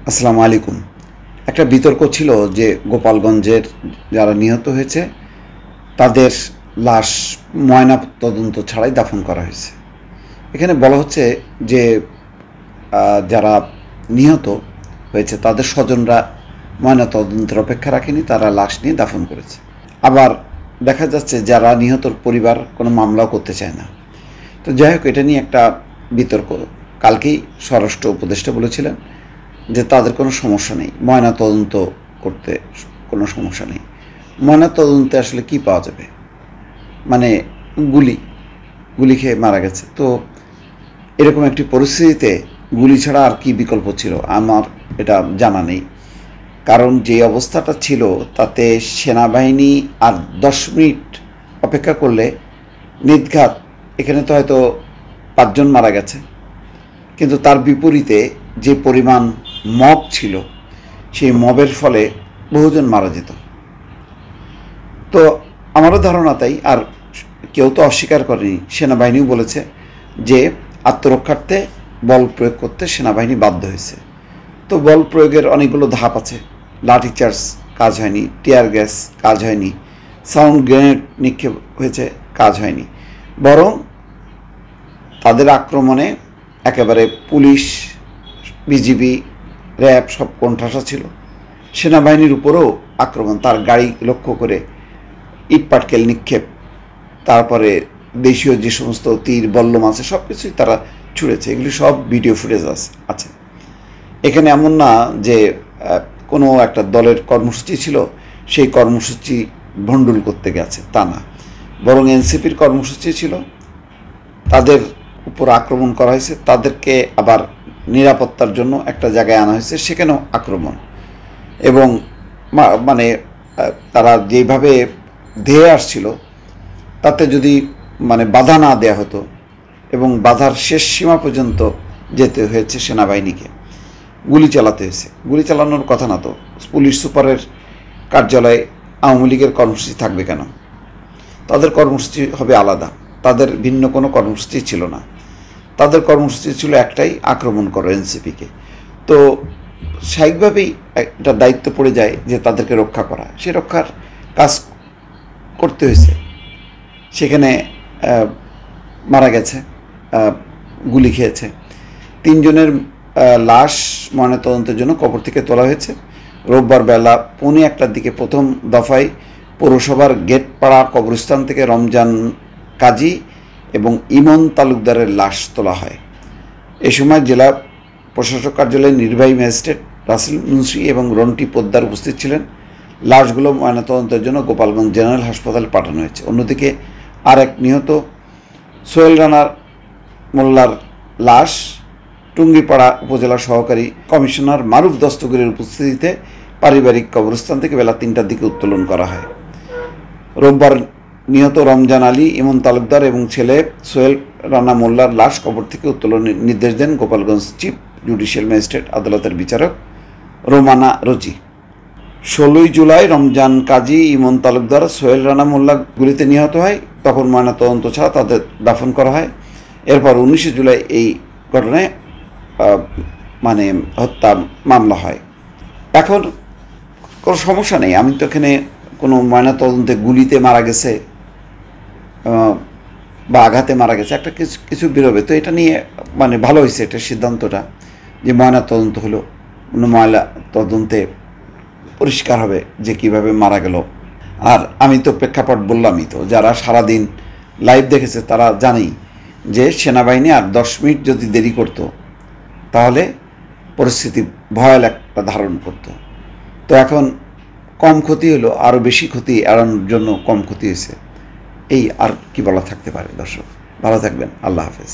আসসালামু আলাইকুম। একটা বিতর্ক ছিল যে গোপালগঞ্জের যারা নিহত হয়েছে তাদের লাশ ময়না তদন্ত ছাড়াই দাফন করা হয়েছে। এখানে বলা হচ্ছে যে যারা নিহত হয়েছে তাদের স্বজনরা ময়না তদন্তের অপেক্ষা রাখেনি, তারা লাশ নিয়ে দাফন করেছে। আবার দেখা যাচ্ছে যারা নিহতর পরিবার কোনো মামলাও করতে চায় না। তো যাই হোক, এটা নিয়ে একটা বিতর্ক। কালকেই স্বরাষ্ট্র উপদেষ্টা বলেছিলেন যে তাদের কোনো সমস্যা নেই, ময়না তদন্ত করতে কোনো সমস্যা নেই। ময়না তদন্তে আসলে কি পাওয়া যাবে? মানে গুলি খেয়ে মারা গেছে। তো এরকম একটি পরিস্থিতিতে গুলি ছাড়া আর কি বিকল্প ছিল আমার এটা জানা নেই। কারণ যে অবস্থাটা ছিল তাতে সেনাবাহিনী আর 10 মিনিট অপেক্ষা করলে নির্ঘাত, এখানে তো হয়তো 5 জন মারা গেছে, কিন্তু তার বিপরীতে যে পরিমাণ মব ছিল সেই মবের ফলে বহুজন মারা যেত। তো আমারও ধারণা তাই। আর কেউ তো অস্বীকার করেনি, সেনাবাহিনীও বলেছে যে আত্মরক্ষার্থে বল প্রয়োগ করতে সেনাবাহিনী বাধ্য হয়েছে। তো বল প্রয়োগের অনেকগুলো ধাপ আছে। লাঠিচার্জ কাজ হয়নি, টিয়ার গ্যাস কাজ হয়নি, সাউন্ড গ্রেনেড নিক্ষেপ হয়েছে, কাজ হয়নি। বরং তাদের আক্রমণে একেবারে পুলিশ, বিজিবি, র্যাব সব কোণঠাসা ছিল। সেনাবাহিনীর উপরেও আক্রমণ, তার গাড়ি লক্ষ্য করে ইট পাটকেল নিক্ষেপ, তারপরে দেশীয় যে সমস্ত তীর বল্লম আছে সব কিছুই তারা ছুঁড়েছে। এগুলি সব ভিডিও ফুটেজ আছে। এখানে এমন না যে কোনো একটা দলের কর্মসূচি ছিল, সেই কর্মসূচি ভণ্ডুল করতে গেছে, তা না। বরং এনসিপির কর্মসূচি ছিল, তাদের উপর আক্রমণ করা হয়েছে, তাদেরকে আবার নিরাপত্তার জন্য একটা জায়গায় আনা হয়েছে, সেখানেও আক্রমণ। এবং মানে তারা যেভাবে ধেয়ে আসছিল তাতে যদি বাধা না দেয়া হতো এবং বাধার শেষ সীমা পর্যন্ত যেতে হয়েছে সেনাবাহিনীকে, গুলি চালাতে হয়েছে। গুলি চালানোর কথা না তো, পুলিশ সুপারের কার্যালয়ে আওয়ামী লীগের কর্মসূচি থাকবে কেন? তাদের কর্মসূচি হবে আলাদা, তাদের ভিন্ন কোনো কর্মসূচি ছিল না। তাদের কর্মসূচি ছিল একটাই, আক্রমণ করো এনসিপিকে। তো স্বাভাবিকভাবেই একটা দায়িত্ব পড়ে যায় যে তাদেরকে রক্ষা করা, সে রক্ষার কাজ করতে হয়েছে। সেখানে মারা গেছে, গুলি খেয়েছে। 3 জনের লাশ ময়নাতদন্তের জন্য কবর থেকে তোলা হয়েছে। রোববার বেলা 1:15টার দিকে প্রথম দফায় পৌরসভার গেটপাড়া কবরস্থান থেকে রমজান কাজী এবং ইমন তালুকদারের লাশ তোলা হয়। এ সময় জেলা প্রশাসক কার্যালয়ের নির্বাহী ম্যাজিস্ট্রেট রাসেল মুন্সি এবং রন্টি পোদ্দার উপস্থিত ছিলেন। লাশগুলো ময়নাতদন্তের জন্য গোপালগঞ্জ জেনারেল হাসপাতালে পাঠানো হয়েছে। অন্যদিকে আর এক নিহত সোহেল রানা মোল্লার লাশ টুঙ্গিপাড়া উপজেলা সহকারী কমিশনার মারুফ দস্তগীরের উপস্থিতিতে পারিবারিক কবরস্থান থেকে বেলা 3টার দিকে উত্তোলন করা হয়। রোববার নিহত রমজান আলী, ইমন তালুকদার এবং ছেলে সোহেল রানা মোল্লার লাশ কবর থেকে উত্তোলনের নির্দেশ দেন গোপালগঞ্জ চিফ জুডিশিয়াল ম্যাজিস্ট্রেট আদালতের বিচারক রোমানা রোজি। 16 জুলাই রমজান কাজী, ইমন তালুকদার, সোহেল রানা মোল্লা গুলিতে নিহত হয়। তখন ময়নাতদন্ত ছাড়া তাদের দাফন করা হয়। এরপর 19 জুলাই এই ঘটনায় হত্যা মামলা হয়। এখন কোনো সমস্যা নেই, আমি তো এখানে কোনো ময়নাতদন্তে গুলিতে মারা গেছে বা আঘাতে মারা গেছে, একটা কিছু বেরোবে। তো এটা নিয়ে ভালো হয়েছে এটা সিদ্ধান্তটা, যে ময়নাতদন্ত হলো, ময়না তদন্তে পরিষ্কার হবে যে কিভাবে মারা গেল। আর আমি তো প্রেক্ষাপট বললামই তো, যারা সারাদিন লাইভ দেখেছে তারা জানেই যে সেনাবাহিনী আর 10 মিনিট যদি দেরি করতো তাহলে পরিস্থিতি ভয়াল একটা ধারণ করত। তো এখন কম ক্ষতি হলো, আরও বেশি ক্ষতি এড়ানোর জন্য কম ক্ষতি হয়েছে। এই আর কি বলা থাকতে পারে? দর্শক ভালো থাকবেন, আল্লাহ হাফেজ।